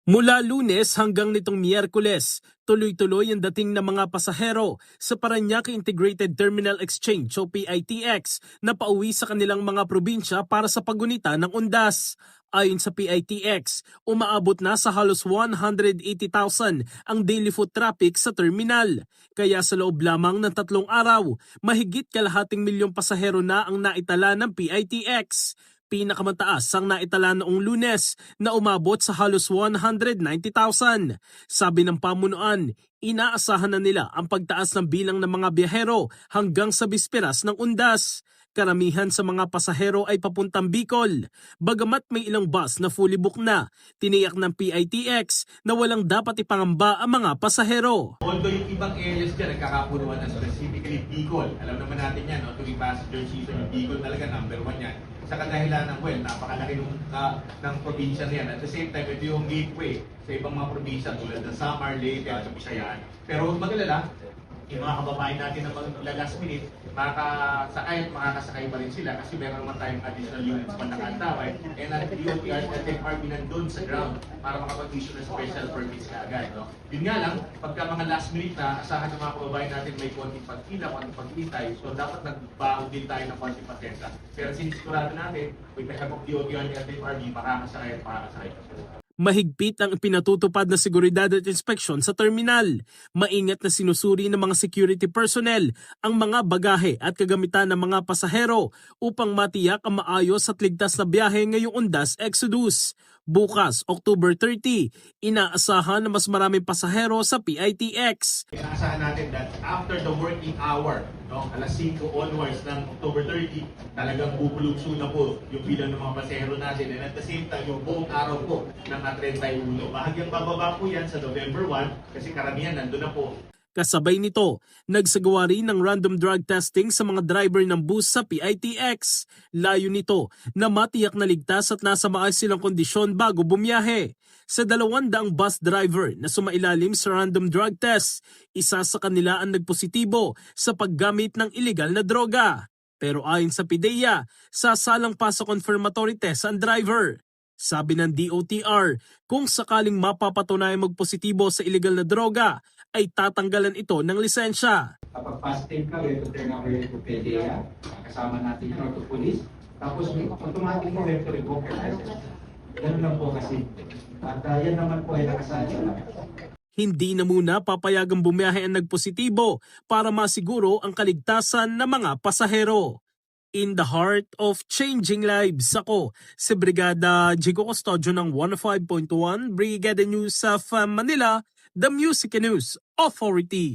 Mula Lunes hanggang nitong Miyerkules, tuloy-tuloy ang dating ng mga pasahero sa Parañaque Integrated Terminal Exchange o PITX na pauwi sa kanilang mga probinsya para sa paggunita ng undas. Ayon sa PITX, umaabot na sa halos 180,000 ang daily foot traffic sa terminal. Kaya sa loob lamang ng 3 araw, mahigit kalahating milyong pasahero na ang naitala ng PITX. Pinakamataas ang naitala noong Lunes na umabot sa halos 190,000. Sabi ng pamunuan, inaasahan na nila ang pagtaas ng bilang ng mga biyahero hanggang sa bisperas ng undas. Karamihan sa mga pasahero ay papuntang Bicol. Bagamat may ilang bus na fully booked na, tiniyak ng PITX na walang dapat ipangamba ang mga pasahero. Although yung ibang areas dyan nagkakapunuan na specifically Bicol, alam naman natin yan, no? Tuwing passenger season, yung Bicol talaga number 1 yan. Sa kadahilan ng napakalaki ng probinsya na yan. At the same time, ito yung gateway sa ibang mga probinsya tulad ng Samar, Leyte at Bisayaan. Pero huwag magalala, yung mga kababayan natin na mag-last minute, makakasakay at makakasakay pa rin sila kasi meron naman tayong additional units pa nakataway. And ang DOTR at FRB nandun sa ground para makapag-issue ng special permits ka agad. No? Yun nga lang, pagka mga last minute na, asahan ng mga kababayan natin may konting pagkila, konting pagkilitay, so dapat nagbaon din tayo ng konting pasensya. Pero sinisigurado natin, with the help of DOTR at FRB, makakasakay at makakasakay pa sila. Mahigpit ang pinatutupad na seguridad at inspeksyon sa terminal. Maingat na sinusuri ng mga security personnel ang mga bagahe at kagamitan ng mga pasahero upang matiyak ang maayos at ligtas na biyahe ngayong undas Exodus. Bukas, October 30, inaasahan na mas maraming pasahero sa PITX. Inaasahan natin that after the working hour, no, alas 5 onwards ng October 30, talagang bubulugso na po yung bilang ng mga pasahero natin. And at the same time, yung buong araw po ng 31. Bahagyang bababa po yan sa November 1 kasi karamihan nandun na po. Kasabay nito, nagsagawa rin ng random drug testing sa mga driver ng bus sa PITX. Layo nito na matiyak na ligtas at nasa maayos silang kondisyon bago bumiyahe. Sa 200 bus driver na sumailalim sa random drug test, isa sa kanila ang nagpositibo sa paggamit ng illegal na droga. Pero ayon sa PIDEA, sasalang pa sa confirmatory test ang driver. Sabi ng DOTR, kung sakaling mapapatunayang magpositibo sa illegal na droga, ay tatanggalan ito ng lisensya. Kapag positive ka, we have to turn over to PDEA, kasama natin yung auto police, tapos automatic mo we have to revoke your license. Ganun lang po kasi. At yan naman po ay nakasali lang. Hindi na muna papayagang bumiyahe ang nagpositibo para masiguro ang kaligtasan ng mga pasahero. In the heart of changing lives, ako si Brigada Jigo Custodio ng 105.1 Brigada News of Manila, The Music News Authority.